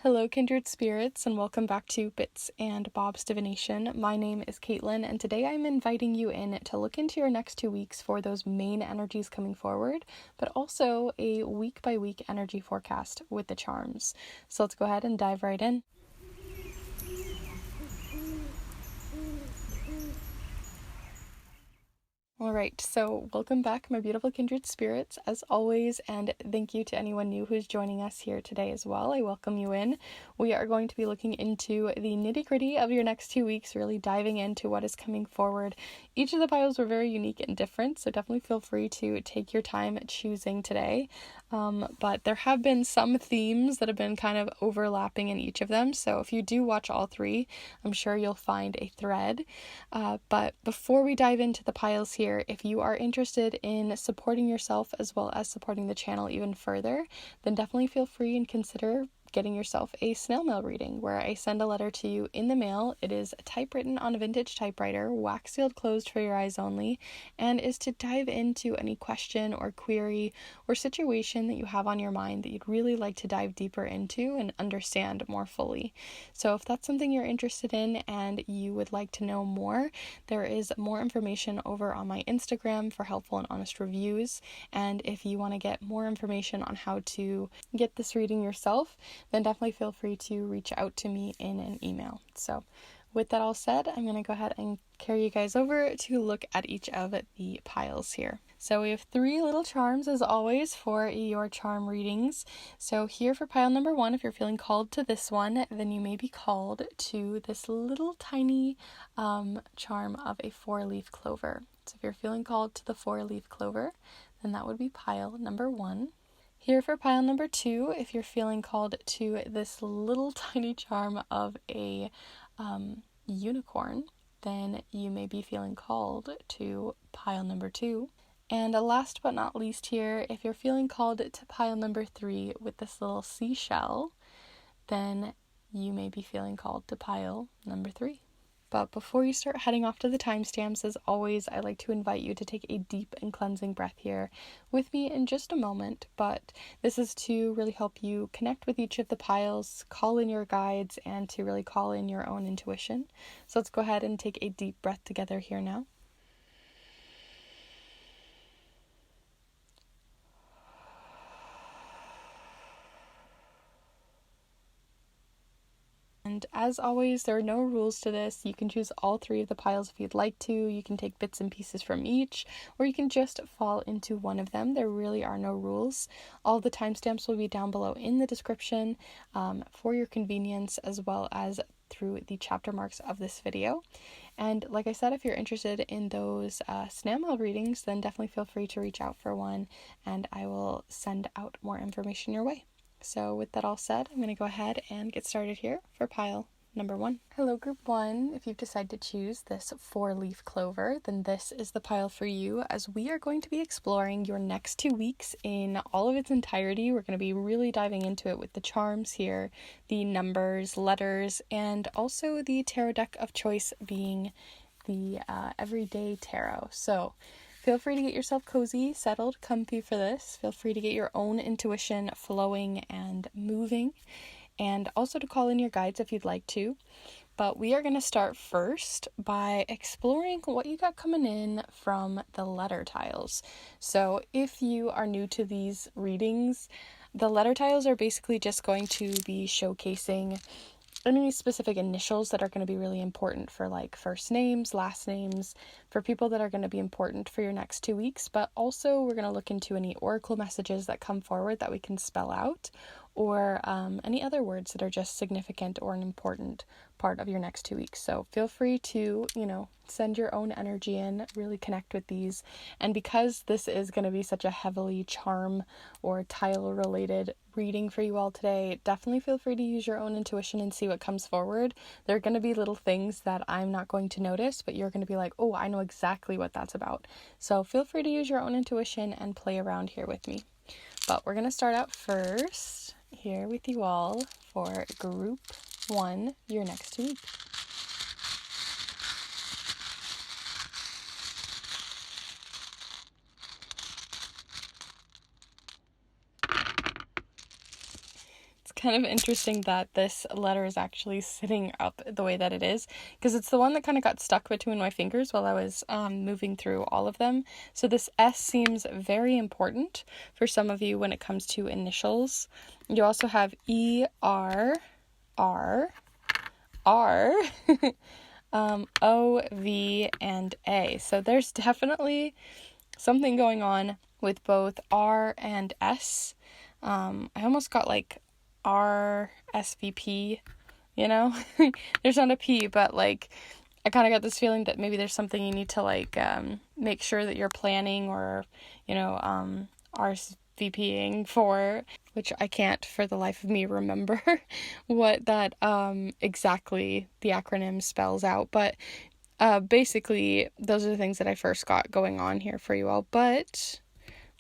Hello, kindred spirits, and welcome back to Bits and Bob's Divination. My name is Caitlin, and today I'm inviting you in to look into your next 2 weeks for those main energies coming forward, but also a week-by-week energy forecast with the charms. So let's go ahead and dive right in. Alright, so welcome back, my beautiful kindred spirits, as always, and thank you to anyone new who's joining us here today as well. I welcome you in. We are going to be looking into the nitty-gritty of your next 2 weeks, really diving into what is coming forward. Each of the piles were very unique and different, so definitely feel free to take your time choosing today. But there have been some themes that have been kind of overlapping in each of them, so if you do watch all three, I'm sure you'll find a thread. But before we dive into the piles here, if you are interested in supporting yourself as well as supporting the channel even further, then definitely feel free and consider getting yourself a snail mail reading where I send a letter to you in the mail. It is typewritten on a vintage typewriter, wax sealed closed for your eyes only, and is to dive into any question or query or situation that you have on your mind that you'd really like to dive deeper into and understand more fully. So if that's something you're interested in and you would like to know more, there is more information over on my Instagram for helpful and honest reviews. And if you want to get more information on how to get this reading yourself, then definitely feel free to reach out to me in an email. So with that all said, I'm going to go ahead and carry you guys over to look at each of the piles here. So we have 3 little charms as always for your charm readings. So here for pile number 1, if you're feeling called to this one, then you may be called to this little tiny charm of a 4-leaf clover. So if you're feeling called to the 4-leaf clover, then that would be pile number 1. Here for pile number 2, if you're feeling called to this little tiny charm of a unicorn, then you may be feeling called to pile number 2. And last but not least here, if you're feeling called to pile number 3 with this little seashell, then you may be feeling called to pile number 3. But before you start heading off to the timestamps, as always, I like to invite you to take a deep and cleansing breath here with me in just a moment. But this is to really help you connect with each of the piles, call in your guides, and to really call in your own intuition. So let's go ahead and take a deep breath together here now. And as always, there are no rules to this. You can choose all 3 of the piles if you'd like to. You can take bits and pieces from each, or you can just fall into one of them. There really are no rules. All the timestamps will be down below in the description for your convenience, as well as through the chapter marks of this video. And like I said, if you're interested in those snail mail readings, then definitely feel free to reach out for one, and I will send out more information your way. So with that all said, I'm going to go ahead and get started here for pile number 1. Hello group 1, if you've decided to choose this 4-leaf clover, then this is the pile for you, as we are going to be exploring your next 2 weeks in all of its entirety. We're going to be really diving into it with the charms here, the numbers, letters, and also the tarot deck of choice being the Everyday Tarot. So feel free to get yourself cozy, settled, comfy for this. Feel free to get your own intuition flowing and moving, and also to call in your guides if you'd like to. But we are going to start first by exploring what you got coming in from the letter tiles. So if you are new to these readings, the letter tiles are basically just going to be showcasing any specific initials that are going to be really important for like first names, last names, for people that are going to be important for your next 2 weeks. But also we're going to look into any oracle messages that come forward that we can spell out, or any other words that are just significant or an important part of your next 2 weeks. So feel free to, send your own energy in, really connect with these. And because this is going to be such a heavily charm or tile related reading for you all today, definitely feel free to use your own intuition and see what comes forward. There are going to be little things that I'm not going to notice, but you're going to be like, oh, I know exactly what that's about. So feel free to use your own intuition and play around here with me. But we're going to start out first here with you all for group 1, your next 2 weeks. kind of interesting that this letter is actually sitting up the way that it is, because it's the one that kind of got stuck between my fingers while I was moving through all of them. So this S seems very important for some of you when it comes to initials. You also have E, R, R, R, O, V, and A. So there's definitely something going on with both R and S. I almost got like RSVP, you know? There's not a P, but like I kind of got this feeling that maybe there's something you need to like make sure that you're planning or, you know, RSVPing for, which I can't for the life of me remember what that exactly the acronym spells out, but basically those are the things that I first got going on here for you all. But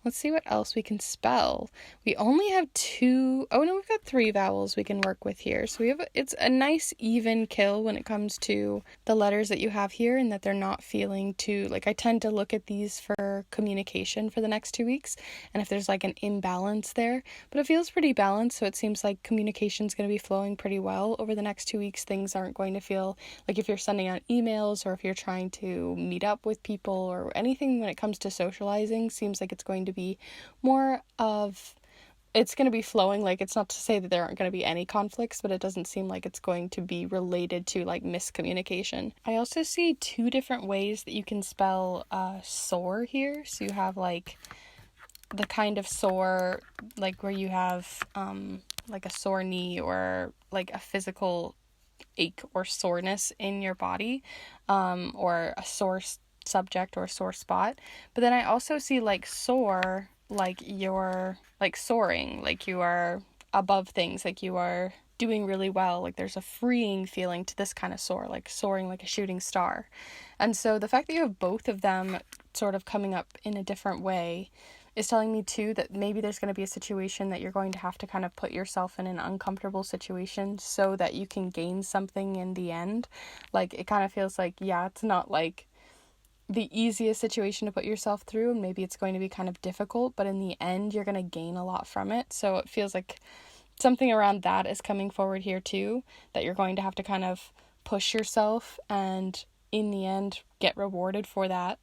let's see what else we can spell. We only have we've got 3 vowels we can work with here. So it's a nice even kill when it comes to the letters that you have here, and that they're not feeling too, like, I tend to look at these for communication for the next 2 weeks, and if there's like an imbalance there, but it feels pretty balanced, so it seems like communication's going to be flowing pretty well over the next 2 weeks. Things aren't going to feel like, if you're sending out emails or if you're trying to meet up with people or anything when it comes to socializing, seems like it's going to be more of, it's going to be flowing. Like, it's not to say that there aren't going to be any conflicts, but it doesn't seem like it's going to be related to like miscommunication. I also see 2 different ways that you can spell sore here. So you have like the kind of sore, like where you have like a sore knee or like a physical ache or soreness in your body, or a sore subject or sore spot. But then I also see like sore, like you're like soaring, like you are above things, like you are doing really well, like there's a freeing feeling to this kind of soar, like soaring like a shooting star. And so the fact that you have both of them sort of coming up in a different way is telling me too that maybe there's going to be a situation that you're going to have to kind of put yourself in an uncomfortable situation so that you can gain something in the end. Like, it kind of feels like, yeah, it's not like the easiest situation to put yourself through, and maybe it's going to be kind of difficult, but in the end you're going to gain a lot from it. So it feels like something around that is coming forward here too, that you're going to have to kind of push yourself and in the end get rewarded for that.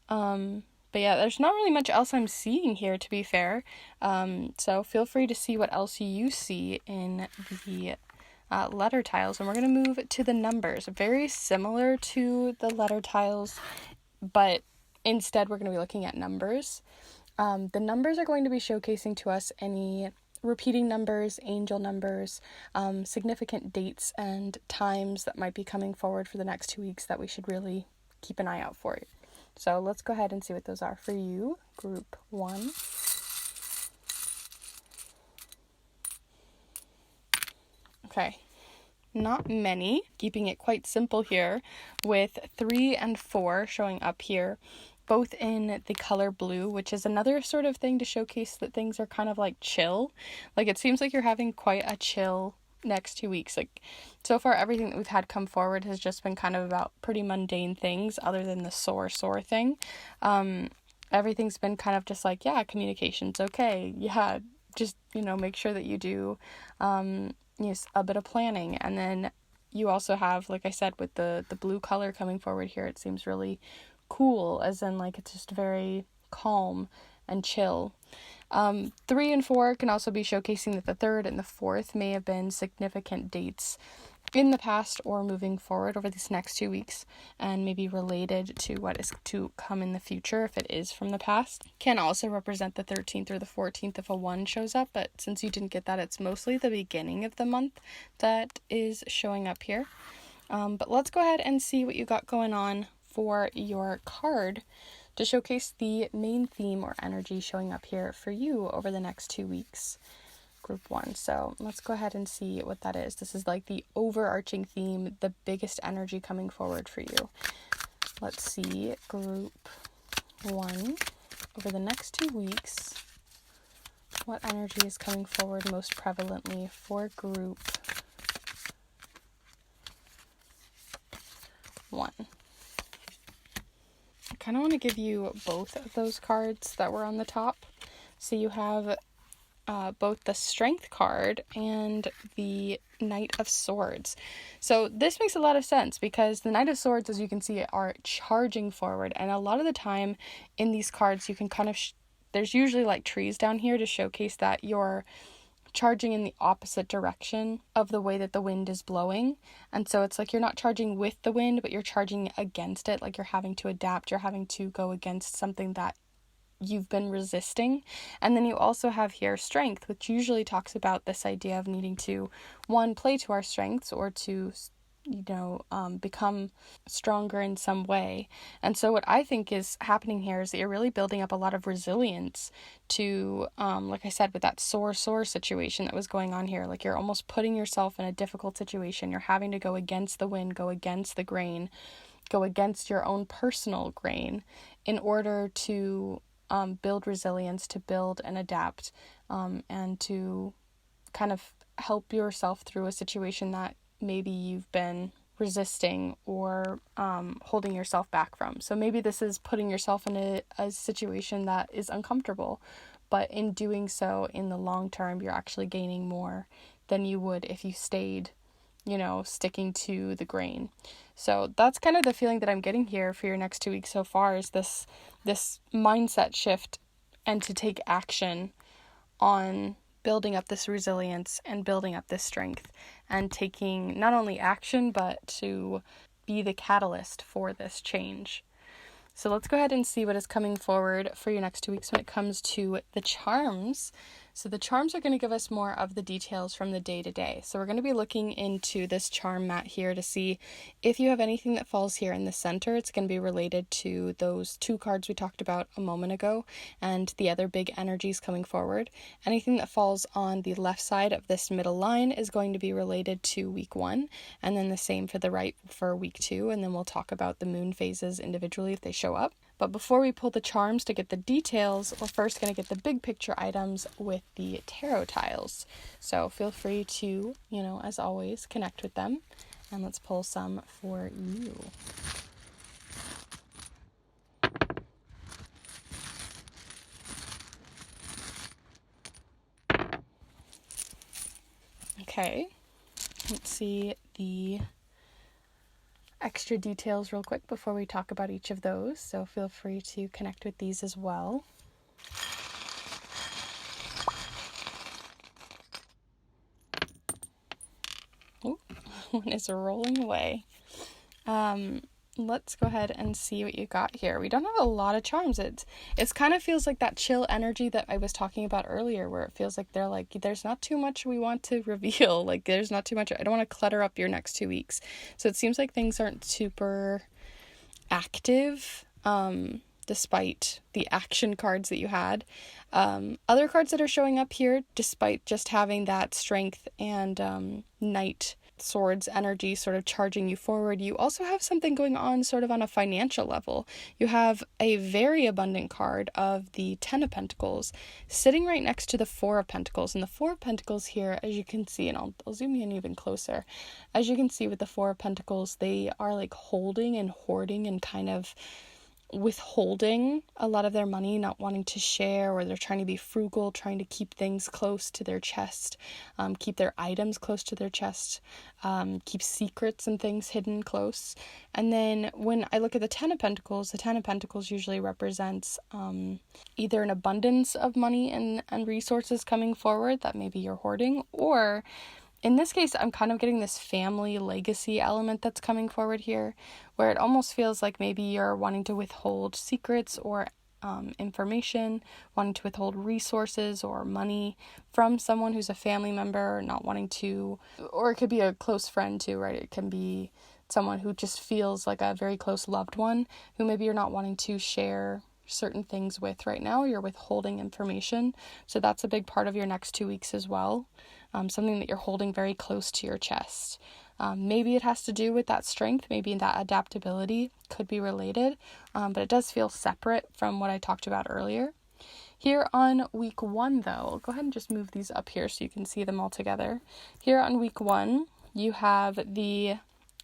But yeah, there's not really much else I'm seeing here, to be fair. So feel free to see what else you see in the letter tiles. And we're going to move to the numbers. Very similar to the letter tiles, but instead we're going to be looking at numbers. The numbers are going to be showcasing to us any repeating numbers, angel numbers, significant dates and times that might be coming forward for the next 2 weeks that we should really keep an eye out for. So let's go ahead and see what those are for you. Group 1. Okay, not many, keeping it quite simple here, with 3 and 4 showing up here, both in the color blue, which is another sort of thing to showcase that things are kind of like chill. Like, it seems like you're having quite a chill next 2 weeks. Like, so far everything that we've had come forward has just been kind of about pretty mundane things, other than the sore thing. Everything's been kind of just like, yeah, communication's okay, yeah, just, you know, make sure that you do a bit of planning. And then you also have, like I said, with the blue color coming forward here, it seems really cool, as in like it's just very calm and chill. 3 and 4 can also be showcasing that the 3rd and the 4th may have been significant dates in the past or moving forward over these next 2 weeks, and maybe related to what is to come in the future if it is from the past. Can also represent the 13th or the 14th if a 1 shows up, but since you didn't get that, it's mostly the beginning of the month that is showing up here. But let's go ahead and see what you got going on for your card to showcase the main theme or energy showing up here for you over the next 2 weeks. Group 1. So let's go ahead and see what that is. This is like the overarching theme, the biggest energy coming forward for you. Let's see, Group 1, over the next 2 weeks, what energy is coming forward most prevalently for Group 1. I kind of want to give you both of those cards that were on the top. So you have both the Strength card and the Knight of Swords. So this makes a lot of sense because the Knight of Swords, as you can see, are charging forward. And a lot of the time in these cards, you can kind of, there's usually like trees down here to showcase that you're charging in the opposite direction of the way that the wind is blowing. And so it's like you're not charging with the wind, but you're charging against it. Like you're having to adapt, you're having to go against something that you've been resisting. And then you also have here Strength, which usually talks about this idea of needing to, one, play to our strengths or to, become stronger in some way. And so what I think is happening here is that you're really building up a lot of resilience to, like I said, with that sore situation that was going on here. Like you're almost putting yourself in a difficult situation. You're having to go against the wind, go against the grain, go against your own personal grain in order to build resilience, to build and adapt, and to kind of help yourself through a situation that maybe you've been resisting or holding yourself back from. So maybe this is putting yourself in a situation that is uncomfortable, but in doing so, in the long term, you're actually gaining more than you would if you stayed, sticking to the grain. So that's kind of the feeling that I'm getting here for your next 2 weeks so far, is this mindset shift and to take action on building up this resilience and building up this strength and taking not only action, but to be the catalyst for this change. So let's go ahead and see what is coming forward for your next 2 weeks when it comes to the charms. So the charms are going to give us more of the details from the day-to-day. So we're going to be looking into this charm mat here to see if you have anything that falls here in the center. It's going to be related to those 2 cards we talked about a moment ago and the other big energies coming forward. Anything that falls on the left side of this middle line is going to be related to week 1, and then the same for the right for week 2, and then we'll talk about the moon phases individually if they show up. But before we pull the charms to get the details, we're first going to get the big picture items with the tarot tiles. So feel free to, as always, connect with them. And let's pull some for you. Okay, let's see the extra details real quick before we talk about each of those, so feel free to connect with these as well. Oh, one is rolling away. Let's go ahead and see what you got here. We don't have a lot of charms. It's kind of feels like that chill energy that I was talking about earlier, where it feels like they're like, there's not too much we want to reveal. Like there's not too much. I don't want to clutter up your next 2 weeks. So it seems like things aren't super active, despite the action cards that you had. Other cards that are showing up here, despite just having that strength and Knight Swords energy sort of charging you forward, you also have something going on sort of on a financial level. You have a very abundant card of the 10 of Pentacles sitting right next to the 4 of Pentacles. And the 4 of Pentacles here, as you can see, and I'll zoom in even closer. As you can see with the 4 of Pentacles, they are like holding and hoarding and kind of withholding a lot of their money, not wanting to share, or they're trying to be frugal, trying to keep things close to their chest, keep their items close to their chest, keep secrets and things hidden close. And then when I look at the 10 of Pentacles usually represents either an abundance of money and resources coming forward that maybe you're hoarding, or in this case, I'm kind of getting this family legacy element that's coming forward here, where it almost feels like maybe you're wanting to withhold secrets or information, wanting to withhold resources or money from someone who's a family member, not wanting to, or it could be a close friend too, right? It can be someone who just feels like a very close loved one who maybe you're not wanting to share certain things with right now. You're withholding information. So that's a big part of your next 2 weeks as well. Something that you're holding very close to your chest. Maybe it has to do with that strength, maybe that adaptability could be related, but it does feel separate from what I talked about earlier. Here on week 1, though, I'll go ahead and just move these up here so you can see them all together. Here on week 1, you have the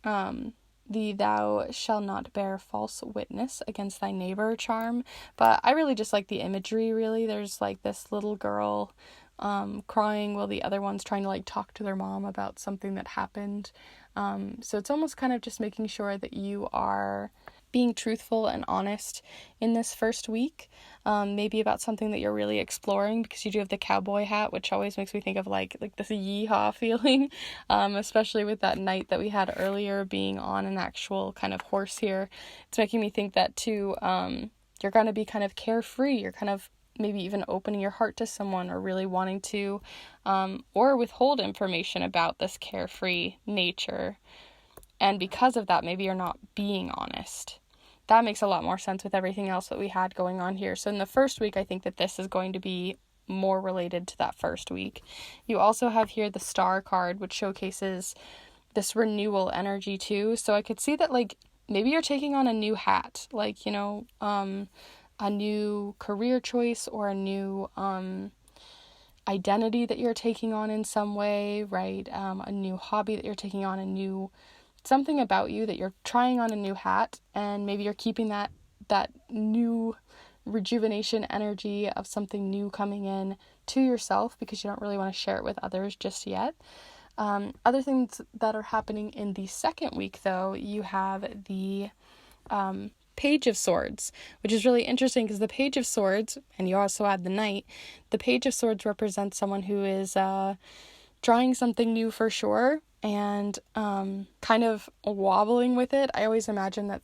thou shall not bear false witness against thy neighbor charm, but I really just like the imagery, really. There's like this little girl crying while the other one's trying to like talk to their mom about something that happened. So it's almost kind of just making sure that you are being truthful and honest in this first week, maybe about something that you're really exploring, because you do have the cowboy hat, which always makes me think of like this yeehaw feeling, especially with that night that we had earlier being on an actual kind of horse here. It's making me think that too, you're going to be kind of carefree, you're kind of maybe even opening your heart to someone, or really wanting to or withhold information about this carefree nature. And because of that, maybe you're not being honest. That makes a lot more sense with everything else that we had going on here. So in the first week, I think that this is going to be more related to that first week. You also have here the Star card, which showcases this renewal energy too. So I could see that like maybe you're taking on a new hat, like, you know, a new career choice, or a new identity that you're taking on in some way, right? A new hobby that you're taking on, a new something about you that you're trying on a new hat, and maybe you're keeping that new rejuvenation energy of something new coming in to yourself, because you don't really want to share it with others just yet. Other things that are happening in the second week, though, you have the Page of Swords, which is really interesting because the Page of Swords, and you also add the Knight, the Page of Swords represents someone who is trying something new for sure, and kind of wobbling with it. I always imagine that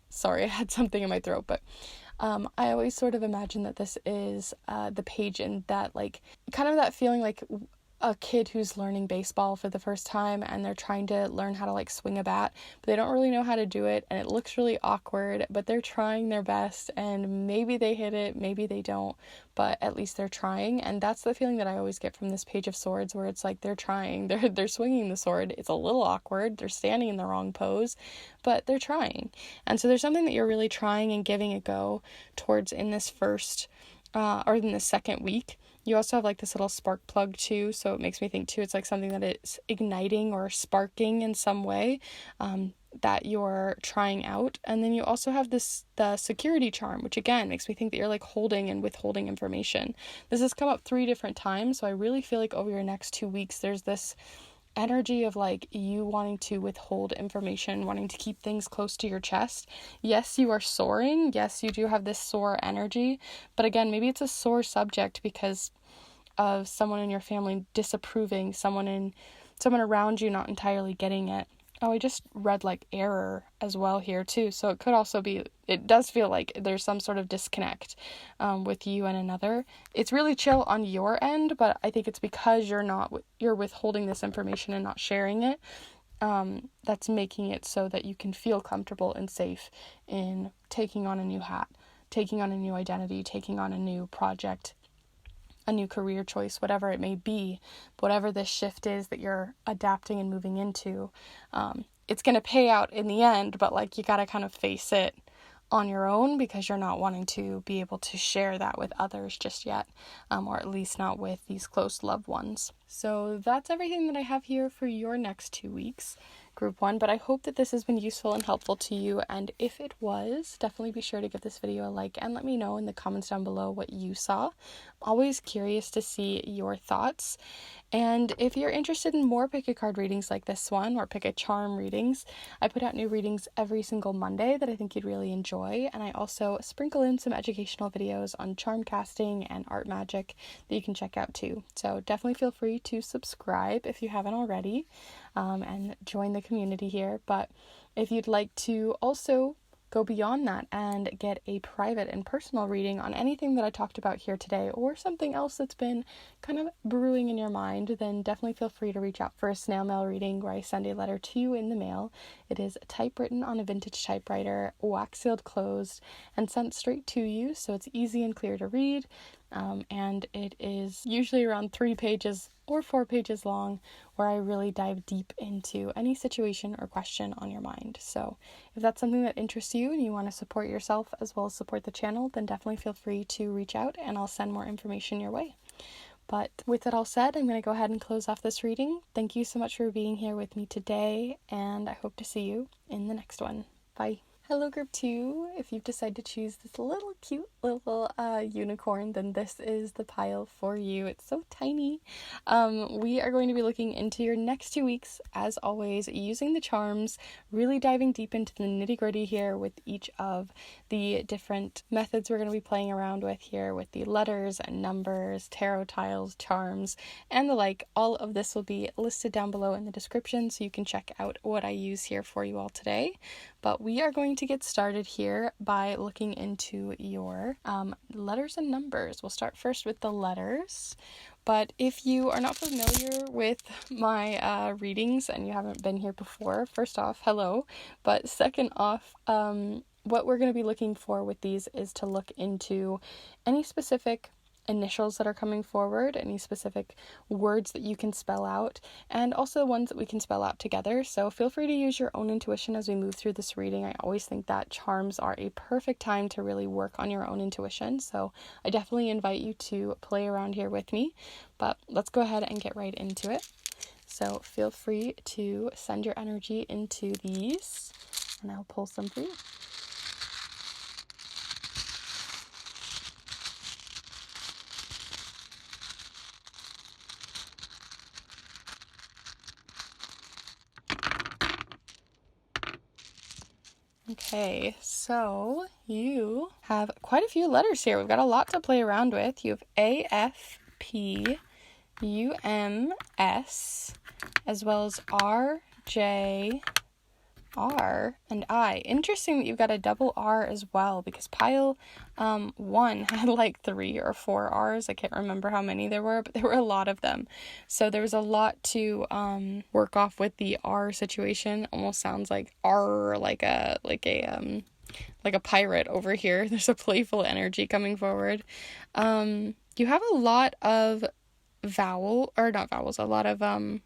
sorry, I had something in my throat, but I always sort of imagine that this is the page, and that like kind of that feeling like a kid who's learning baseball for the first time, and they're trying to learn how to like swing a bat, but they don't really know how to do it, and it looks really awkward, but they're trying their best, and maybe they hit it, maybe they don't, but at least they're trying. And that's the feeling that I always get from this Page of Swords, where it's like they're trying, they're swinging the sword, it's a little awkward, they're standing in the wrong pose, but they're trying. And so there's something that you're really trying and giving a go towards in this first or in the second week. You also have like this little spark plug too, so it makes me think too it's like something that is igniting or sparking in some way that you're trying out. And then you also have the security charm, which again makes me think that you're like holding and withholding information. This has come up 3 different times, so I really feel like over your next 2 weeks there's this energy of like you wanting to withhold information, wanting to keep things close to your chest. Yes, you are soaring. Yes, you do have this soar energy, but again, maybe it's a sore subject because of someone in your family disapproving, someone around you not entirely getting it. Oh, I just read like error as well here too, so it could also be, it does feel like there's some sort of disconnect with you and another. It's really chill on your end, but I think it's because you're withholding this information and not sharing it, that's making it so that you can feel comfortable and safe in taking on a new hat, taking on a new identity, taking on a new project, a new career choice, whatever it may be, whatever this shift is that you're adapting and moving into, it's going to pay out in the end, but like you got to kind of face it on your own, because you're not wanting to be able to share that with others just yet, or at least not with these close loved ones. So that's everything that I have here for your next 2 weeks, group 1, but I hope that this has been useful and helpful to you, and if it was, definitely be sure to give this video a like and let me know in the comments down below what you saw. Always curious to see your thoughts. And if you're interested in more pick a card readings like this one, or pick a charm readings, I put out new readings every single Monday that I think you'd really enjoy, and I also sprinkle in some educational videos on charm casting and art magic that you can check out too. So definitely feel free to subscribe if you haven't already, and join the community here. But if you'd like to also go beyond that and get a private and personal reading on anything that I talked about here today, or something else that's been kind of brewing in your mind, then definitely feel free to reach out for a snail mail reading where I send a letter to you in the mail. It is typewritten on a vintage typewriter, wax sealed closed, and sent straight to you, so it's easy and clear to read. And it is usually around 3 pages or 4 pages long, where I really dive deep into any situation or question on your mind. So if that's something that interests you and you want to support yourself as well as support the channel, then definitely feel free to reach out and I'll send more information your way. But with that all said, I'm going to go ahead and close off this reading. Thank you so much for being here with me today, and I hope to see you in the next one. Bye. Hello group 2, if you've decided to choose this little cute little unicorn, then this is the pile for you. It's so tiny. We are going to be looking into your next 2 weeks, as always, using the charms, really diving deep into the nitty-gritty here with each of the different methods we're going to be playing around with here, with the letters and numbers, tarot tiles, charms, and the like. All of this will be listed down below in the description, so you can check out what I use here for you all today. But we are going to get started here by looking into your letters and numbers. We'll start first with the letters. But if you are not familiar with my readings and you haven't been here before, first off, hello. But second off, what we're going to be looking for with these is to look into any specific initials that are coming forward, any specific words that you can spell out, and also ones that we can spell out together. So feel free to use your own intuition as we move through this reading. I always think that charms are a perfect time to really work on your own intuition, so I definitely invite you to play around here with me. But let's go ahead and get right into it. So feel free to send your energy into these, and I'll pull some for you. Okay, so you have quite a few letters here. We've got a lot to play around with. You have A, F, P, U, M, S, as well as R, J, R, and I. Interesting that you've got a double R as well, because pile 1 had like 3 or 4 R's. I can't remember how many there were, but there were a lot of them. So there was a lot to work off with the R situation. Almost sounds like R, like a pirate over here. There's a playful energy coming forward. You have a lot of a lot of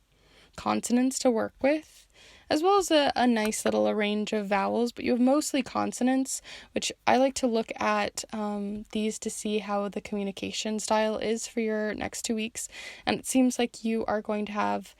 consonants to work with, as well as a nice little range of vowels, but you have mostly consonants, which I like to look at these to see how the communication style is for your next 2 weeks. And it seems like you are going to have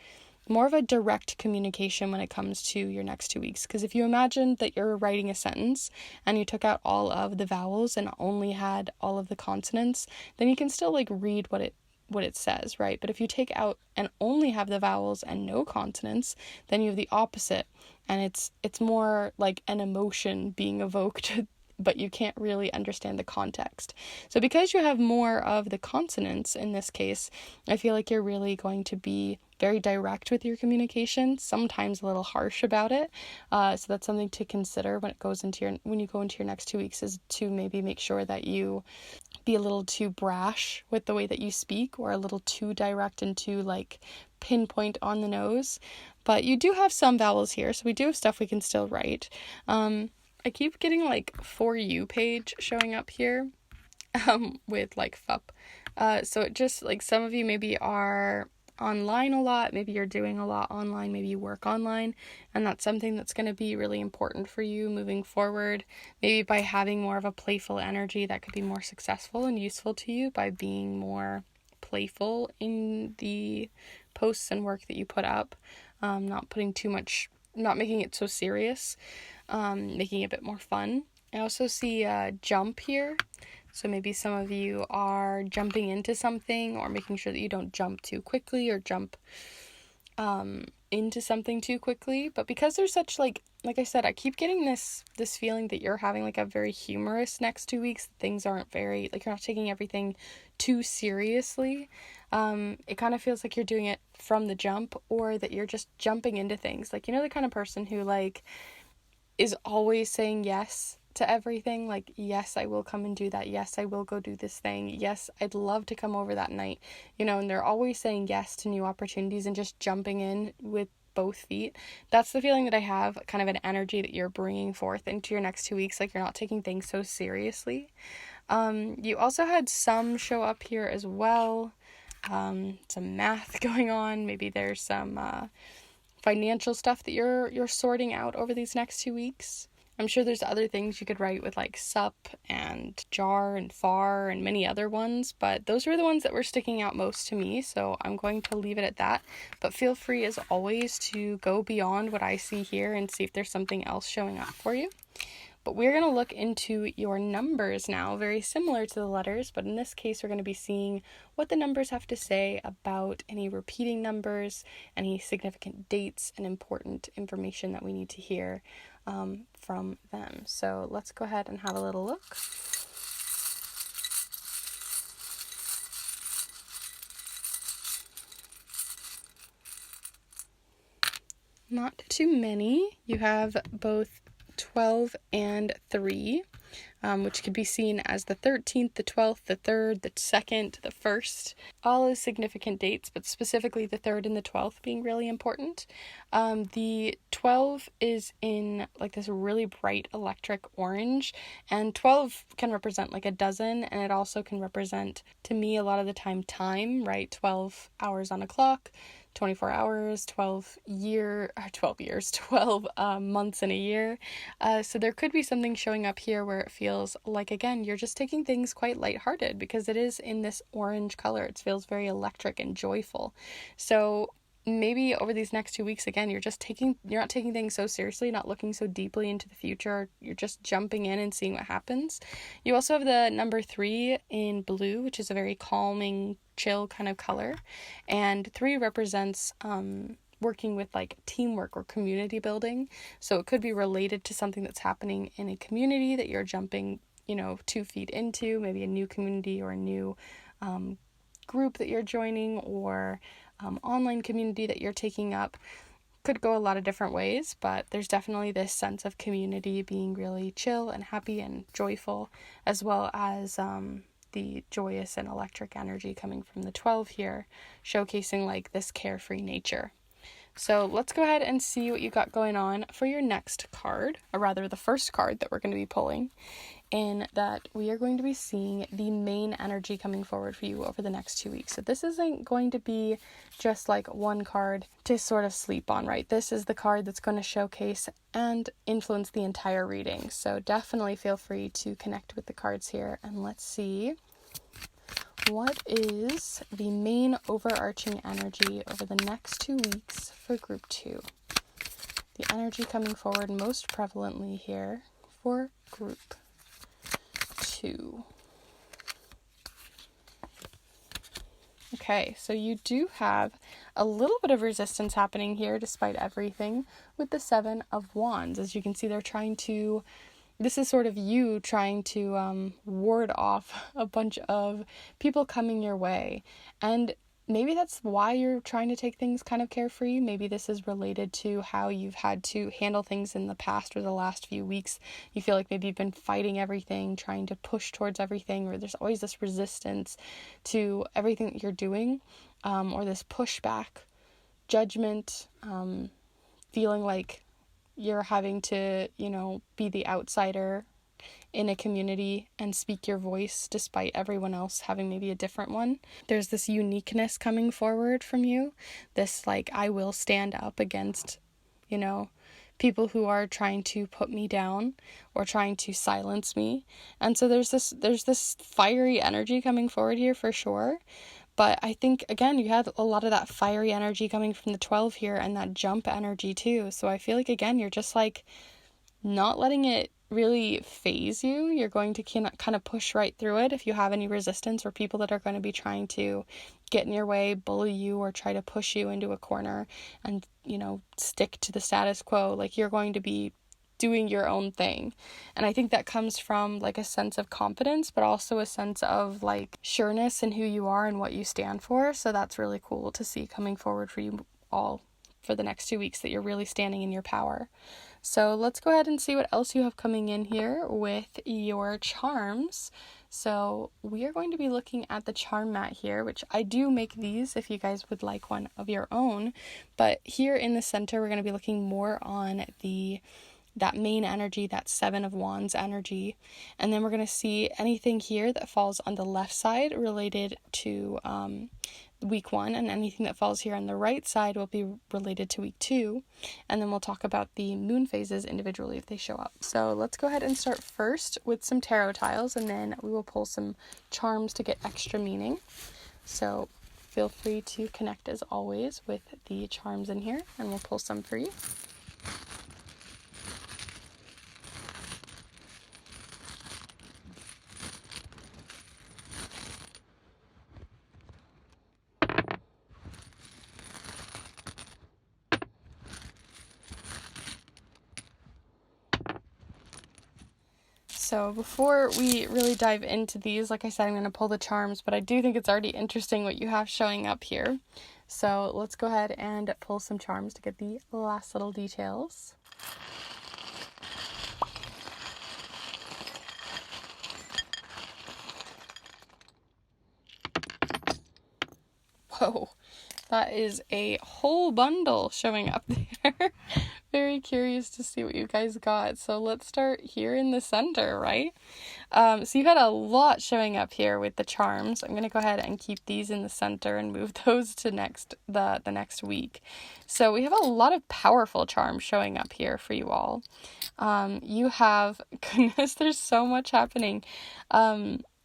more of a direct communication when it comes to your next 2 weeks. Because if you imagine that you're writing a sentence and you took out all of the vowels and only had all of the consonants, then you can still like read what it says, right? But if you take out and only have the vowels and no consonants, then you have the opposite, and it's more like an emotion being evoked, but you can't really understand the context. So because you have more of the consonants in this case, I feel like you're really going to be very direct with your communication, sometimes a little harsh about it. So that's something to consider when you go into your next 2 weeks, is to maybe make sure that you be a little too brash with the way that you speak, or a little too direct and too like pinpoint on the nose. But you do have some vowels here, so we do have stuff we can still write. I keep getting like For You page showing up here with like FUP. So it just like, some of you maybe are online a lot, maybe you're doing a lot online, maybe you work online, and that's something that's going to be really important for you moving forward. Maybe by having more of a playful energy, that could be more successful and useful to you, by being more playful in the posts and work that you put up, not making it so serious, making it a bit more fun. I also see jump here. So maybe some of you are jumping into something, or making sure that you don't jump too quickly or jump into something too quickly. But because there's such like I said, I keep getting this feeling that you're having like a very humorous next 2 weeks. Things aren't very, like, you're not taking everything too seriously. It kind of feels like you're doing it from the jump, or that you're just jumping into things. Like, you know, the kind of person who like is always saying yes to everything, like, yes, I will come and do that, yes, I will go do this thing, yes, I'd love to come over that night, you know, and they're always saying yes to new opportunities and just jumping in with both feet. That's the feeling that I have, kind of an energy that you're bringing forth into your next 2 weeks, like you're not taking things so seriously. You also had some show up here as well, some math going on, maybe there's some financial stuff that you're sorting out over these next 2 weeks. I'm sure there's other things you could write with, like sup and jar and far and many other ones, but those were the ones that were sticking out most to me, so I'm going to leave it at that. But feel free, as always, to go beyond what I see here and see if there's something else showing up for you. But we're going to look into your numbers now, very similar to the letters, but in this case we're going to be seeing what the numbers have to say about any repeating numbers, any significant dates, and important information that we need to hear from them. So let's go ahead and have a little look. Not too many. You have both 12 and 3, which could be seen as the 13th, the 12th, the 3rd, the 2nd, the 1st. All as significant dates, but specifically the 3rd and the 12th being really important. The 12 is in like this really bright electric orange, and 12 can represent like a dozen, and it also can represent, to me, a lot of the time, right? 12 hours on a clock, 24 hours, 12 months in a year. So there could be something showing up here where it feels like, again, you're just taking things quite lighthearted because it is in this orange color. It feels very electric and joyful. So maybe over these next 2 weeks, again, you're not taking things so seriously, not looking so deeply into the future. You're just jumping in and seeing what happens. You also have the number 3 in blue, which is a very calming, chill kind of color. And 3 represents working with like teamwork or community building. So it could be related to something that's happening in a community that you're jumping, 2 feet into, maybe a new community or a new group that you're joining, or online community that you're taking up. Could go a lot of different ways, but there's definitely this sense of community being really chill and happy and joyful, as well as the joyous and electric energy coming from the 12 here, showcasing like this carefree nature. So let's go ahead and see what you got going on for your next card, or rather the first card that we're going to be pulling, in that we are going to be seeing the main energy coming forward for you over the next 2 weeks. So this isn't going to be just like one card to sort of sleep on, right? This is the card that's going to showcase and influence the entire reading. So definitely feel free to connect with the cards here, and let's see what is the main overarching energy over the next 2 weeks for group 2. The energy coming forward most prevalently here for group 2. Okay, so you do have a little bit of resistance happening here despite everything with the 7 of Wands. As you can see, this is sort of you trying to ward off a bunch of people coming your way. And maybe that's why you're trying to take things kind of carefree. Maybe this is related to how you've had to handle things in the past or the last few weeks. You feel like maybe you've been fighting everything, trying to push towards everything, or there's always this resistance to everything that you're doing, or this pushback, judgment, feeling like you're having to, be the outsider in a community and speak your voice despite everyone else having maybe a different one. There's this uniqueness coming forward from you, this like, I will stand up against, people who are trying to put me down or trying to silence me. And so there's this fiery energy coming forward here for sure. But I think, again, you had a lot of that fiery energy coming from the 12 here and that jump energy too. So I feel like, again, you're just like not letting it really phase you. You're going to kind of push right through it if you have any resistance or people that are going to be trying to get in your way, bully you, or try to push you into a corner and, stick to the status quo. Like, you're going to be doing your own thing. And I think that comes from like a sense of confidence, but also a sense of like sureness in who you are and what you stand for. So that's really cool to see coming forward for you all for the next 2 weeks, that you're really standing in your power. So let's go ahead and see what else you have coming in here with your charms. So we are going to be looking at the charm mat here, which I do make these if you guys would like one of your own. But here in the center, we're going to be looking more on that main energy, that 7 of Wands energy. And then we're going to see anything here that falls on the left side related to week 1, and anything that falls here on the right side will be related to week 2. And then we'll talk about the moon phases individually if they show up. So let's go ahead and start first with some tarot tiles, and then we will pull some charms to get extra meaning. So feel free to connect as always with the charms in here, and we'll pull some for you. So before we really dive into these, like I said, I'm going to pull the charms, but I do think it's already interesting what you have showing up here. So let's go ahead and pull some charms to get the last little details. Whoa, that is a whole bundle showing up there. Very curious to see what you guys got. So let's start here in the center, right? So you had a lot showing up here with the charms. I'm going to go ahead and keep these in the center and move those to the next week. So we have a lot of powerful charms showing up here for you all. You have, goodness, there's so much happening.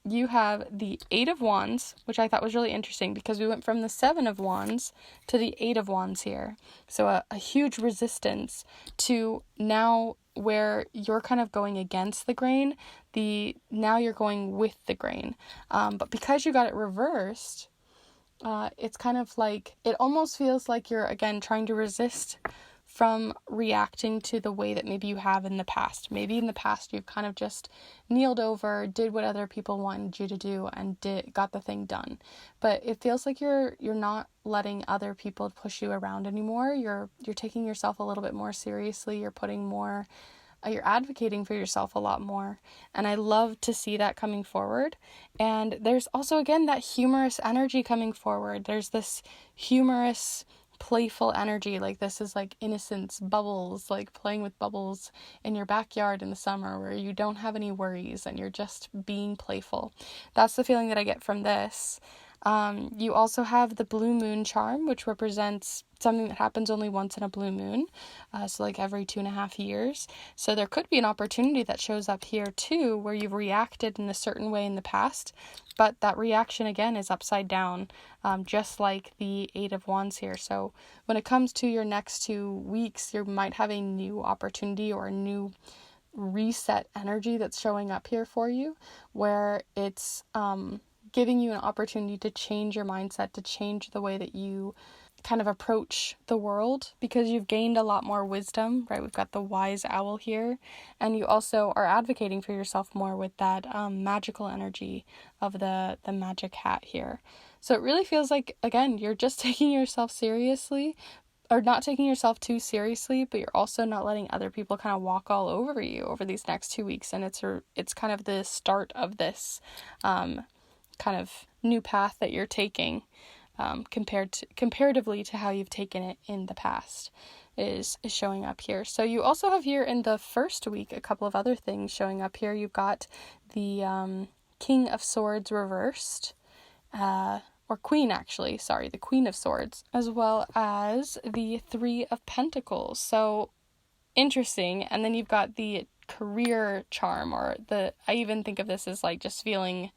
You have the 8 of Wands, which I thought was really interesting because we went from the 7 of Wands to the 8 of Wands here. So a huge resistance to now where you're kind of going against the grain, now you're going with the grain. But because you got it reversed, it's kind of like, it almost feels like you're, again, trying to resist from reacting to the way that maybe you have in the past. Maybe in the past you've kind of just kneeled over, did what other people wanted you to do, and got the thing done. But it feels like you're not letting other people push you around anymore. You're taking yourself a little bit more seriously. You're advocating for yourself a lot more. And I love to see that coming forward. And there's also, again, that humorous energy coming forward. There's this humorous, playful energy. Like, this is like innocence, bubbles, like playing with bubbles in your backyard in the summer where you don't have any worries and you're just being playful. That's the feeling that I get from this. You also have the blue moon charm, which represents something that happens only once in a blue moon, so like every 2.5 years. So there could be an opportunity that shows up here too, where you've reacted in a certain way in the past, but that reaction again is upside down, just like the 8 of Wands here. So when it comes to your next 2 weeks, you might have a new opportunity or a new reset energy that's showing up here for you, where it's giving you an opportunity to change your mindset, to change the way that you kind of approach the world, because you've gained a lot more wisdom, right? We've got the wise owl here, and you also are advocating for yourself more with that magical energy of the magic hat here. So it really feels like, again, you're just taking yourself seriously, or not taking yourself too seriously, but you're also not letting other people kind of walk all over you over these next 2 weeks. And it's kind of the start of this kind of new path that you're taking, comparatively to how you've taken it in the past, is showing up here. So you also have here in the first week a couple of other things showing up here. You've got the King of Swords reversed, or Queen, actually, sorry, the Queen of Swords, as well as the 3 of Pentacles. So interesting. And then you've got the career charm, I even think of this as like just feeling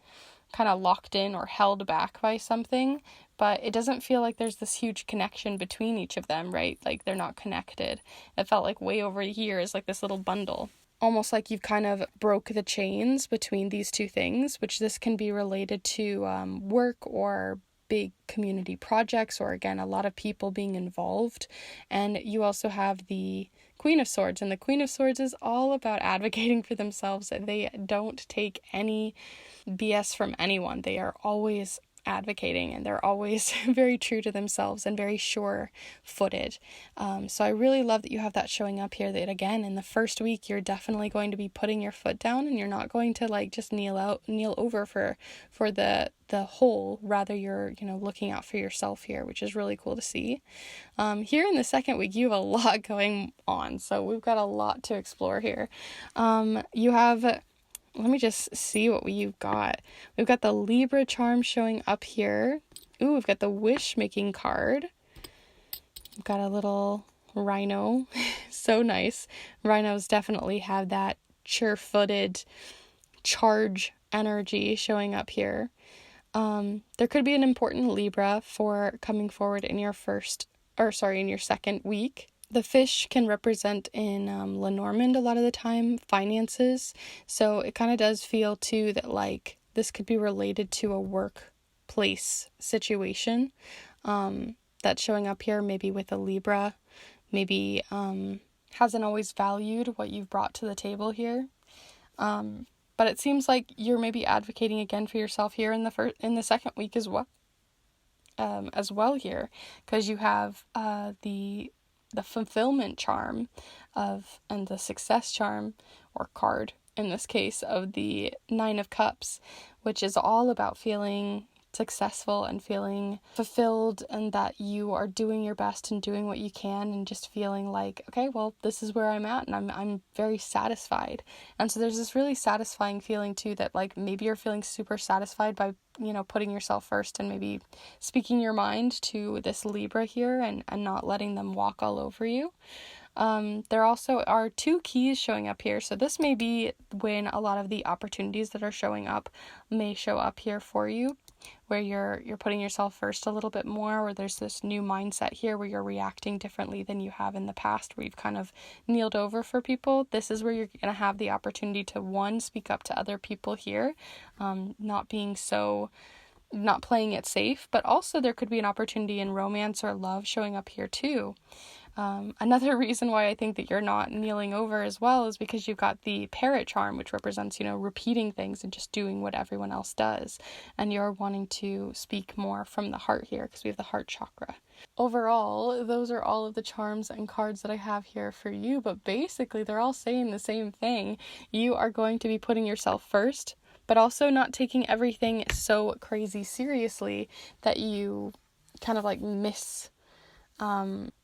kind of locked in or held back by something, but it doesn't feel like there's this huge connection between each of them, right? Like, they're not connected. It felt like way over here is like this little bundle, almost like you've kind of broke the chains between these two things, which this can be related to work or big community projects, or again, a lot of people being involved. And you also have the Queen of Swords, and the Queen of Swords is all about advocating for themselves. They don't take any BS from anyone. They are always advocating, and they're always very true to themselves and very sure-footed. So I really love that you have that showing up here, that again, in the first week, you're definitely going to be putting your foot down, and you're not going to like just kneel over for the whole. Rather, you're, looking out for yourself here, which is really cool to see. Here in the second week, you have a lot going on. So we've got a lot to explore here. You have, let me just see what you've got. We've got the Libra charm showing up here. Ooh, we've got the wish making card. We've got a little rhino. So nice. Rhinos definitely have that sure-footed charge energy showing up here. There could be an important Libra for coming forward in your in your second week. The fish can represent in Lenormand a lot of the time finances, so it kind of does feel too that like this could be related to a workplace situation that's showing up here, maybe with a Libra, maybe hasn't always valued what you've brought to the table here. But it seems like you're maybe advocating again for yourself here in the second week as well here, because you have the fulfillment charm and the success charm, or card in this case, of the Nine of Cups, which is all about feeling successful and feeling fulfilled, and that you are doing your best and doing what you can, and just feeling like, okay, well, this is where I'm at, and I'm very satisfied. And so there's this really satisfying feeling too, that like maybe you're feeling super satisfied by, you know, putting yourself first and maybe speaking your mind to this Libra here, and not letting them walk all over you. There also are two keys showing up here. So this may be when a lot of the opportunities that are showing up may show up here for you, where you're putting yourself first a little bit more, or there's this new mindset here where you're reacting differently than you have in the past, where you've kind of kneeled over for people. This is where you're going to have the opportunity to, one, speak up to other people here, not playing it safe, but also there could be an opportunity in romance or love showing up here too. Another reason why I think that you're not kneeling over as well is because you've got the parrot charm, which represents, you know, repeating things and just doing what everyone else does. And you're wanting to speak more from the heart here, because we have the heart chakra. Overall, those are all of the charms and cards that I have here for you, but basically they're all saying the same thing. You are going to be putting yourself first, but also not taking everything so crazy seriously that you kind of like miss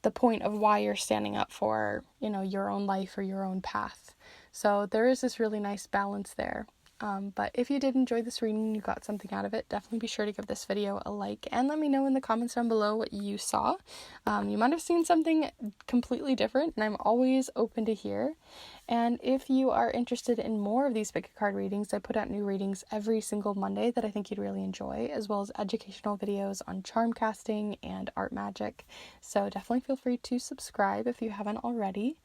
the point of why you're standing up for, you know, your own life or your own path. So there is this really nice balance there. But if you did enjoy this reading and you got something out of it, definitely be sure to give this video a like and let me know in the comments down below what you saw. You might have seen something completely different, and I'm always open to hear. And if you are interested in more of these pick a card readings, I put out new readings every single Monday that I think you'd really enjoy, as well as educational videos on charm casting and art magic. So definitely feel free to subscribe if you haven't already.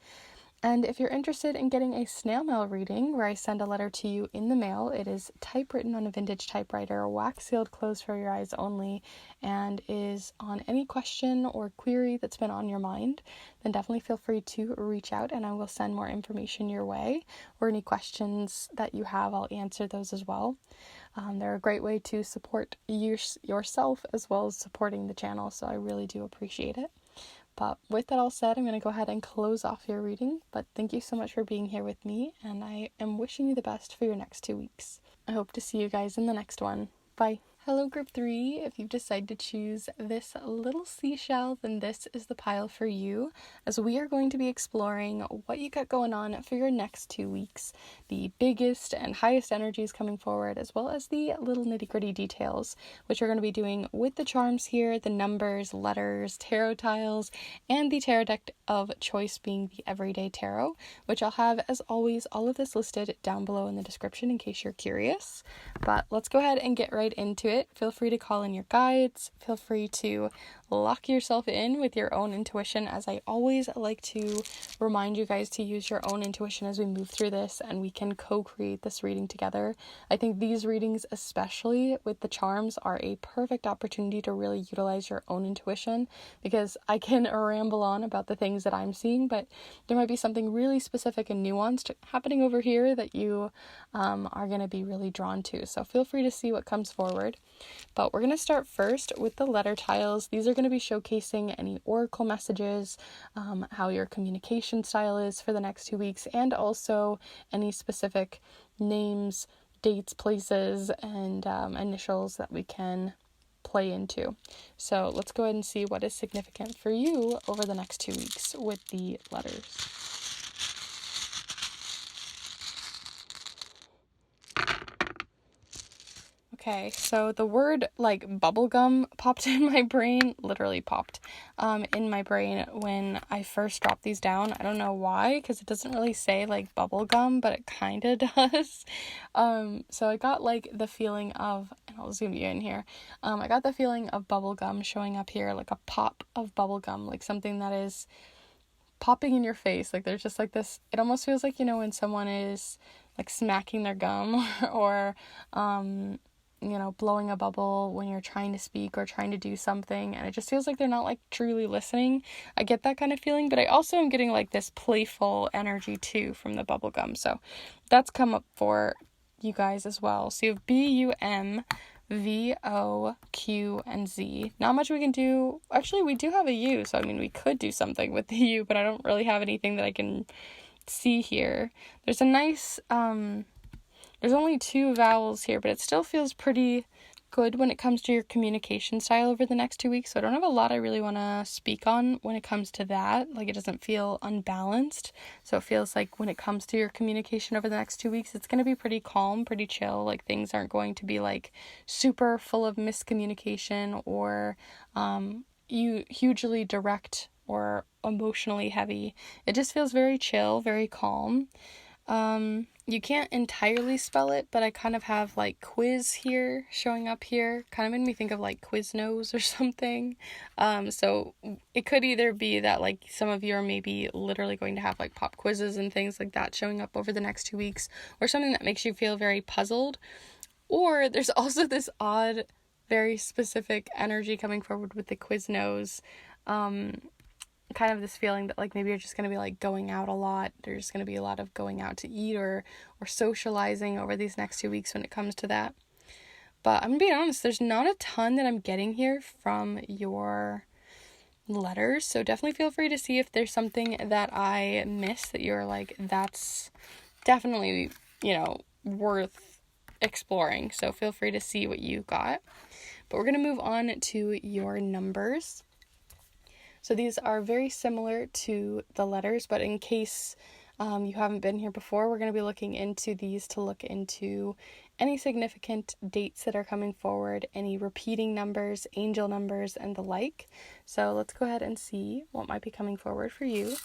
And if you're interested in getting a snail mail reading, where I send a letter to you in the mail, it is typewritten on a vintage typewriter, wax sealed, closed for your eyes only, and is on any question or query that's been on your mind, then definitely feel free to reach out and I will send more information your way, or any questions that you have, I'll answer those as well. They're a great way to support yourself as well as supporting the channel, so I really do appreciate it. But with that all said, I'm going to go ahead and close off your reading. But thank you so much for being here with me, and I am wishing you the best for your next 2 weeks. I hope to see you guys in the next one. Bye. Hello group 3, if you've decided to choose this little seashell, then this is the pile for you, as we are going to be exploring what you got going on for your next 2 weeks, the biggest and highest energies coming forward, as well as the little nitty-gritty details, which we're going to be doing with the charms here, the numbers, letters, tarot tiles, and the tarot deck of choice being the Everyday Tarot, which I'll have, as always, all of this listed down below in the description in case you're curious. But let's go ahead and get right into it. Feel free to call in your guides. Feel free to lock yourself in with your own intuition, as I always like to remind you guys to use your own intuition as we move through this and we can co-create this reading together. I think these readings, especially with the charms, are a perfect opportunity to really utilize your own intuition, because I can ramble on about the things that I'm seeing, but there might be something really specific and nuanced happening over here that you are going to be really drawn to. So feel free to see what comes forward. But we're going to start first with the letter tiles. These are going to be showcasing any oracle messages, how your communication style is for the next 2 weeks, and also any specific names, dates, places, and initials that we can play into. So let's go ahead and see what is significant for you over the next 2 weeks with the letters. Okay, so the word like bubblegum popped in my brain, literally popped in my brain when I first dropped these down. I don't know why, because it doesn't really say like bubblegum, but it kind of does. So I got like the feeling of, and I'll zoom you in here, I got the feeling of bubblegum showing up here, like a pop of bubblegum, like something that is popping in your face. Like there's just like this, it almost feels like, you know, when someone is like smacking their gum or you know, blowing a bubble when you're trying to speak or trying to do something, and it just feels like they're not like truly listening. I get that kind of feeling, but I also am getting like this playful energy too from the bubble gum. So that's come up for you guys as well. So you have B, U, M, V, O, Q, and Z. Not much we can do. Actually, we do have a U, so I mean, we could do something with the U, but I don't really have anything that I can see here. There's a nice, there's only 2 vowels here, but it still feels pretty good when it comes to your communication style over the next 2 weeks. So I don't have a lot I really want to speak on when it comes to that. Like, it doesn't feel unbalanced. So it feels like when it comes to your communication over the next 2 weeks, it's going to be pretty calm, pretty chill. Like, things aren't going to be like super full of miscommunication or you hugely direct or emotionally heavy. It just feels very chill, very calm. You can't entirely spell it, but I kind of have like quiz here showing up here. Kind of made me think of like Quiznos or something. So it could either be that like some of you are maybe literally going to have like pop quizzes and things like that showing up over the next 2 weeks, or something that makes you feel very puzzled. Or there's also this odd, very specific energy coming forward with the Quiznos. Kind of this feeling that like maybe you're just going to be like going out a lot. There's going to be a lot of going out to eat or socializing over these next 2 weeks when it comes to that. But I'm going to be honest, there's not a ton that I'm getting here from your letters. So definitely feel free to see if there's something that I missed that you're like, that's definitely, worth exploring. So feel free to see what you got. But we're going to move on to your numbers. So these are very similar to the letters, but in case you haven't been here before, we're going to be looking into these to look into any significant dates that are coming forward, any repeating numbers, angel numbers, and the like. So let's go ahead and see what might be coming forward for you.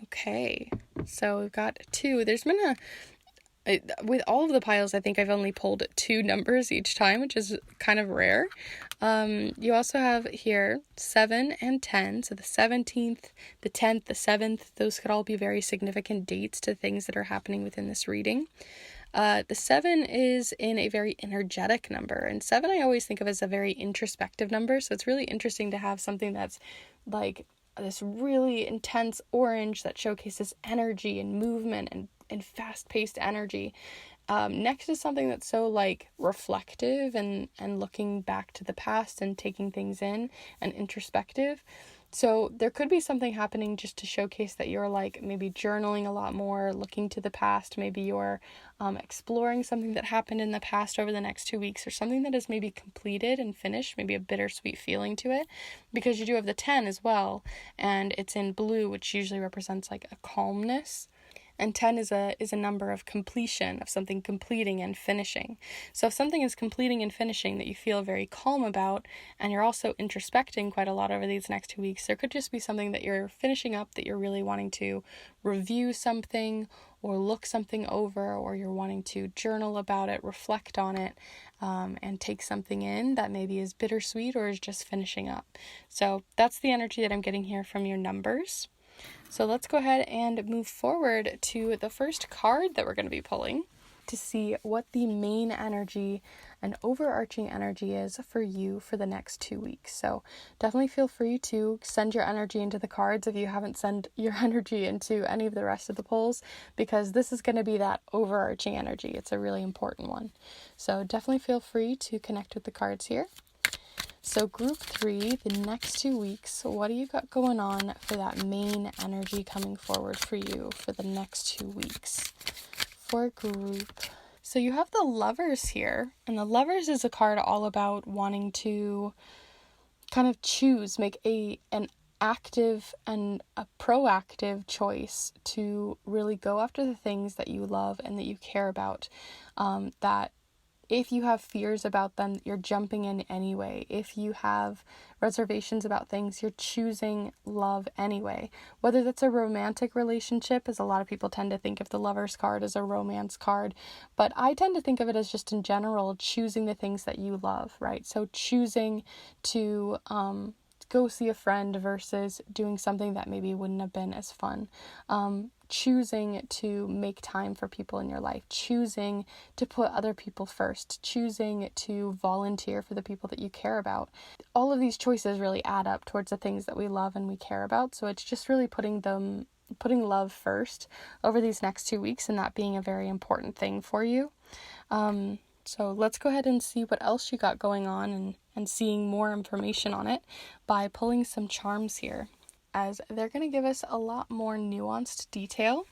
Okay, so we've got 2. There's been with all of the piles, I think I've only pulled 2 numbers each time, which is kind of rare. You also have here 7 and 10. So the 17th, the 10th, the 7th, those could all be very significant dates to things that are happening within this reading. The 7 is in a very energetic number, and 7 I always think of as a very introspective number. So it's really interesting to have something that's like this really intense orange that showcases energy and movement and fast-paced energy next to something that's so like reflective and looking back to the past and taking things in and introspective. So there could be something happening just to showcase that you're like maybe journaling a lot more, looking to the past. Maybe you're exploring something that happened in the past over the next 2 weeks, or something that is maybe completed and finished, maybe a bittersweet feeling to it, because you do have the 10 as well, and it's in blue, which usually represents like a calmness. And 10 is a number of completion, of something completing and finishing. So if something is completing and finishing that you feel very calm about, and you're also introspecting quite a lot over these next 2 weeks, there could just be something that you're finishing up, that you're really wanting to review something or look something over, or you're wanting to journal about it, reflect on it, and take something in that maybe is bittersweet or is just finishing up. So that's the energy that I'm getting here from your numbers. So let's go ahead and move forward to the first card that we're going to be pulling to see what the main energy and overarching energy is for you for the next 2 weeks. So definitely feel free to send your energy into the cards if you haven't sent your energy into any of the rest of the pulls, because this is going to be that overarching energy. It's a really important one. So definitely feel free to connect with the cards here. So group 3, the next 2 weeks, what do you got going on for that main energy coming forward for you for the next 2 weeks? For group. So you have the Lovers here, and the Lovers is a card all about wanting to kind of choose, make an active and a proactive choice to really go after the things that you love and that you care about, that if you have fears about them, you're jumping in anyway. If you have reservations about things, you're choosing love anyway. Whether that's a romantic relationship, as a lot of people tend to think of the Lovers card as a romance card, but I tend to think of it as just in general choosing the things that you love, right? So choosing to go see a friend versus doing something that maybe wouldn't have been as fun. choosing to make time for people in your life, choosing to put other people first, choosing to volunteer for the people that you care about. All of these choices really add up towards the things that we love and we care about. So it's just really putting love first over these next 2 weeks, and that being a very important thing for you. So let's go ahead and see what else you got going on and seeing more information on it by pulling some charms here, as they're going to give us a lot more nuanced detail.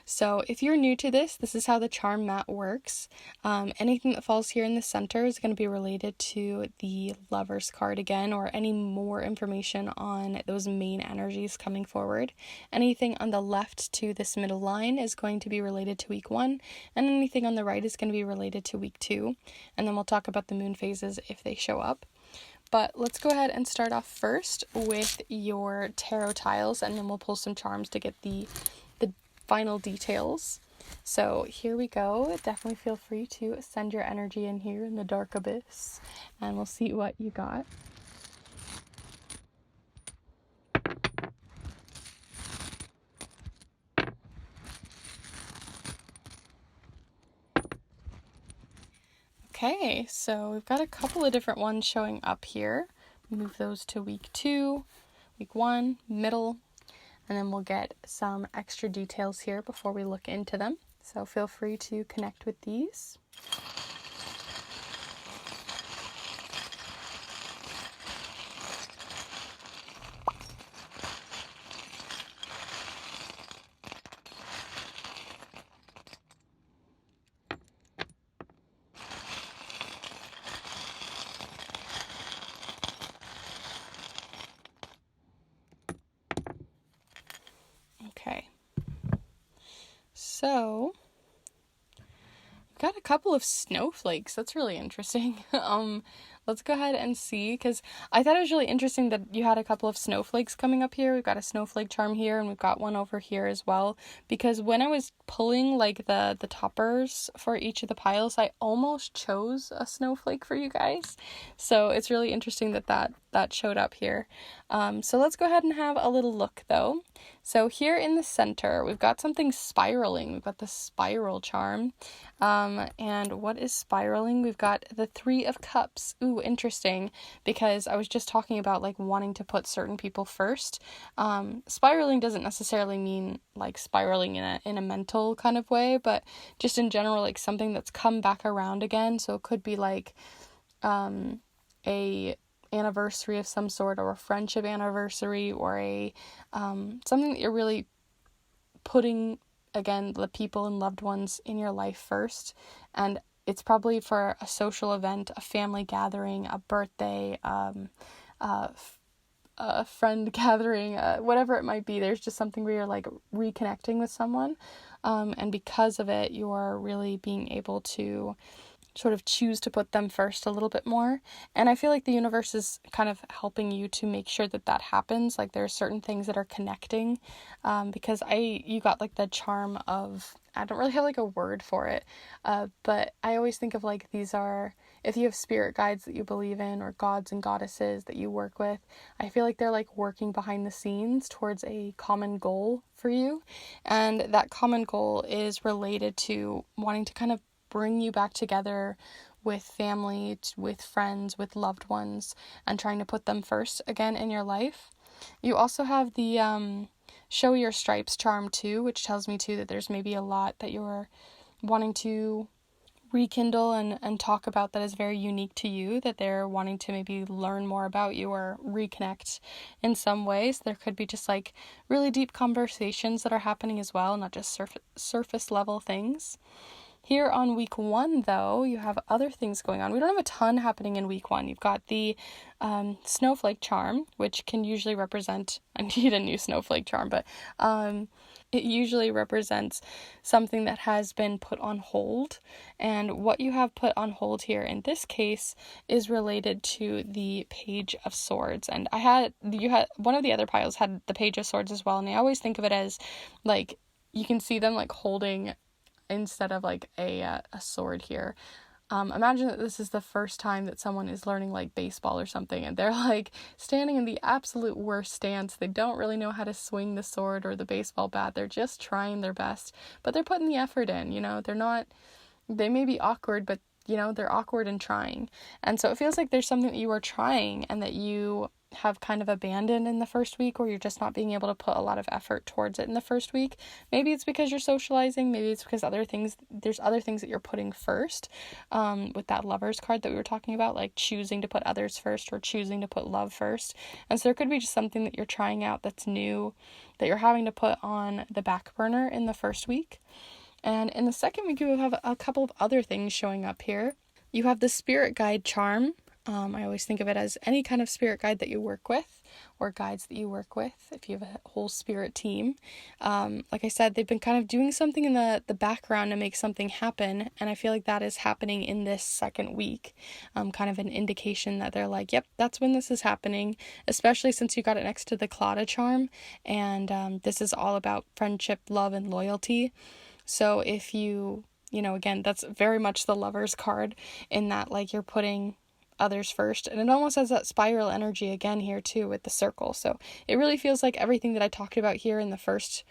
So if you're new to this is how the charm mat works. Anything that falls here in the center is going to be related to the Lover's card again, or any more information on those main energies coming forward. Anything on the left to this middle line is going to be related to week 1, and anything on the right is going to be related to week 2. And then we'll talk about the moon phases if they show up. But let's go ahead and start off first with your tarot tiles, and then we'll pull some charms to get the final details. So here we go. Definitely feel free to send your energy in here in the dark abyss, and we'll see what you got. Okay, so we've got a couple of different ones showing up here. Move those to week 2, week 1, middle, and then we'll get some extra details here before we look into them. So feel free to connect with these. Okay, so we've got a couple of snowflakes. That's really interesting. Let's go ahead and see, because I thought it was really interesting that you had a couple of snowflakes coming up here. We've got a snowflake charm here, and we've got one over here as well, because when I was pulling like the toppers for each of the piles, I almost chose a snowflake for you guys. So it's really interesting that showed up here. So let's go ahead and have a little look though. So here in the center, we've got something spiraling. We've got the spiral charm. And what is spiraling? We've got the 3 of Cups. Ooh, interesting, because I was just talking about like wanting to put certain people first. Spiraling doesn't necessarily mean like spiraling in a mental kind of way, but just in general, like something that's come back around again. So it could be like a anniversary of some sort, or a friendship anniversary, or a something that you're really putting, again, the people and loved ones in your life first. And it's probably for a social event, a family gathering, a birthday, a friend gathering, whatever it might be. There's just something where you're like reconnecting with someone, and because of it, you're really being able to sort of choose to put them first a little bit more. And I feel like the universe is kind of helping you to make sure that happens. Like there are certain things that are connecting, because you got like the charm of, I don't really have like a word for it, but I always think of like these are, if you have spirit guides that you believe in, or gods and goddesses that you work with, I feel like they're like working behind the scenes towards a common goal for you. And that common goal is related to wanting to kind of bring you back together with family, with friends, with loved ones, and trying to put them first again in your life. You also have the show your stripes charm too, which tells me too that there's maybe a lot that you're wanting to rekindle and talk about that is very unique to you, that they're wanting to maybe learn more about you or reconnect in some ways. There could be just like really deep conversations that are happening as well, not just surface level things. Here on week 1, though, you have other things going on. We don't have a ton happening in week 1. You've got the snowflake charm, which can usually represent, I need a new snowflake charm, but it usually represents something that has been put on hold. And what you have put on hold here in this case is related to the Page of Swords. And you had one of the other piles had the Page of Swords as well. And I always think of it as like, you can see them like holding, instead of like a sword here, Imagine that this is the first time that someone is learning like baseball or something, and they're like standing in the absolute worst stance. They don't really know how to swing the sword or the baseball bat. They're just trying their best, but they're putting the effort in, they may be awkward, but they're awkward and trying. And so it feels like there's something that you are trying and that you have kind of abandoned in the first week, or you're just not being able to put a lot of effort towards it in the first week. Maybe it's because you're socializing. Maybe it's because there's other things that you're putting first, with that Lovers card that we were talking about, like choosing to put others first or choosing to put love first. And so there could be just something that you're trying out that's new that you're having to put on the back burner in the first week. And in the second week, you have a couple of other things showing up here. You have the spirit guide charm. I always think of it as any kind of spirit guide that you work with, or guides that you work with if you have a whole spirit team. Like I said, they've been kind of doing something in the background to make something happen, and I feel like that is happening in this second week. Kind of an indication that they're like, yep, that's when this is happening, especially since you got it next to the Claudia charm, and this is all about friendship, love, and loyalty. So if again, that's very much the Lovers card in that, like, you're putting others first, and it almost has that spiral energy again here too with the circle. So it really feels like everything that I talked about here in the first,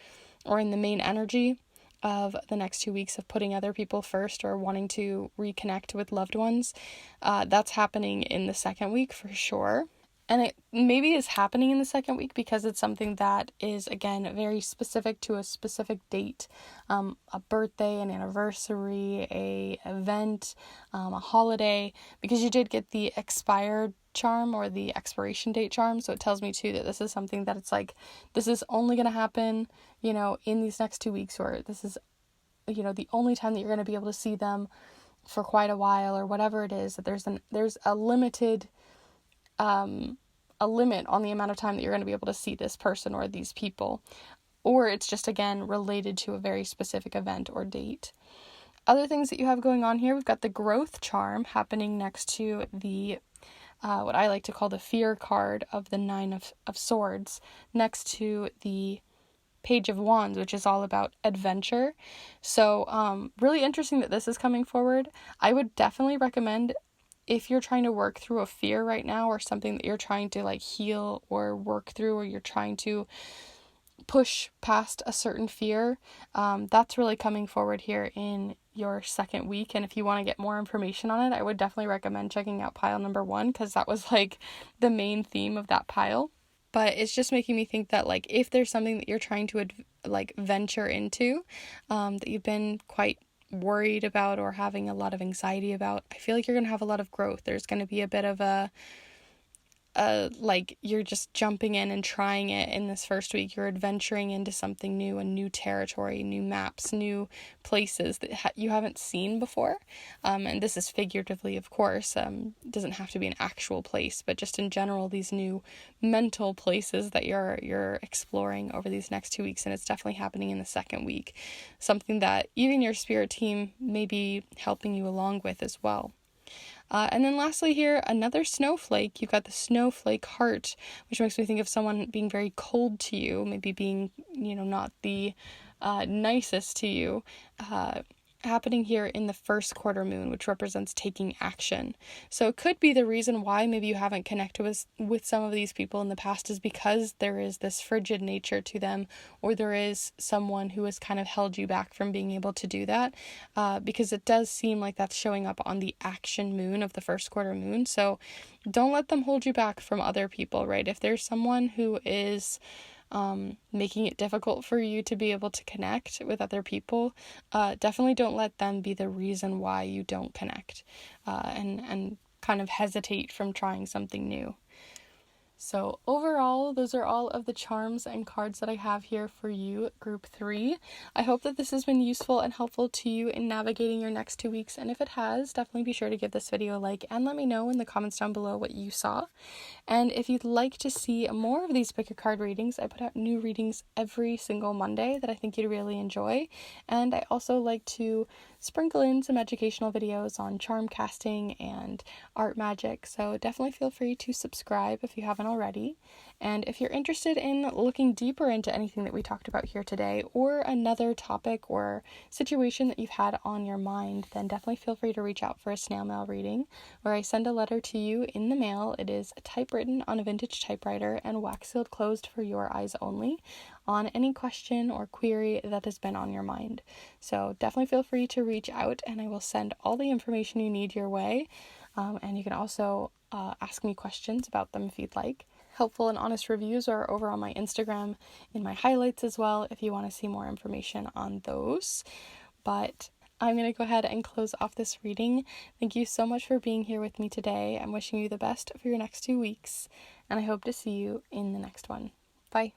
or in the main energy of the next 2 weeks of putting other people first or wanting to reconnect with loved ones, that's happening in the second week for sure. And it maybe is happening in the second week because it's something that is, again, very specific to a specific date, a birthday, an anniversary, a event, a holiday, because you did get the expired charm or the expiration date charm. So it tells me too that this is something that it's like, this is only going to happen, in these next 2 weeks, or this is, the only time that you're going to be able to see them for quite a while, or whatever it is, that there's a limited, a limit on the amount of time that you're going to be able to see this person or these people, or it's just, again, related to a very specific event or date. Other things that you have going on here, we've got the growth charm happening next to the what I like to call the fear card of the Nine of Swords, next to the Page of Wands, which is all about adventure. So really interesting that this is coming forward. I would definitely recommend, if you're trying to work through a fear right now, or something that you're trying to like heal or work through, or you're trying to push past a certain fear, that's really coming forward here in your second week. And if you want to get more information on it, I would definitely recommend checking out pile number 1, because that was like the main theme of that pile. But it's just making me think that, like, if there's something that you're trying to venture into, that you've been quite worried about or having a lot of anxiety about, I feel like you're going to have a lot of growth. There's going to be a bit of like, you're just jumping in and trying it in this first week. You're adventuring into something new, a new territory, new maps, new places that you haven't seen before. And this is figuratively, of course. Doesn't have to be an actual place, but just in general, these new mental places that you're exploring over these next 2 weeks. And it's definitely happening in the second week. Something that even your spirit team may be helping you along with as well. And then lastly here, another snowflake. You've got the snowflake heart, which makes me think of someone being very cold to you, maybe being, not the nicest to you, happening here in the first quarter moon, which represents taking action. So it could be the reason why maybe you haven't connected with some of these people in the past is because there is this frigid nature to them, or there is someone who has kind of held you back from being able to do that, because it does seem like that's showing up on the action moon of the first quarter moon. So don't let them hold you back from other people, right? If there's someone who is making it difficult for you to be able to connect with other people, definitely don't let them be the reason why you don't connect, and kind of hesitate from trying something new. So overall, those are all of the charms and cards that I have here for you, group 3. I hope that this has been useful and helpful to you in navigating your next 2 weeks. And if it has, definitely be sure to give this video a like and let me know in the comments down below what you saw. And if you'd like to see more of these pick a card readings, I put out new readings every single Monday that I think you'd really enjoy. And I also like to sprinkle in some educational videos on charm casting and art magic, so definitely feel free to subscribe if you haven't already. And if you're interested in looking deeper into anything that we talked about here today, or another topic or situation that you've had on your mind, then definitely feel free to reach out for a snail mail reading, where I send a letter to you in the mail. It is typewritten on a vintage typewriter and wax sealed closed for your eyes only, on any question or query that has been on your mind. So definitely feel free to reach out, and I will send all the information you need your way. And you can also ask me questions about them if you'd like. Helpful and honest reviews are over on my Instagram in my highlights as well if you want to see more information on those. But I'm going to go ahead and close off this reading. Thank you so much for being here with me today. I'm wishing you the best for your next 2 weeks, and I hope to see you in the next one. Bye.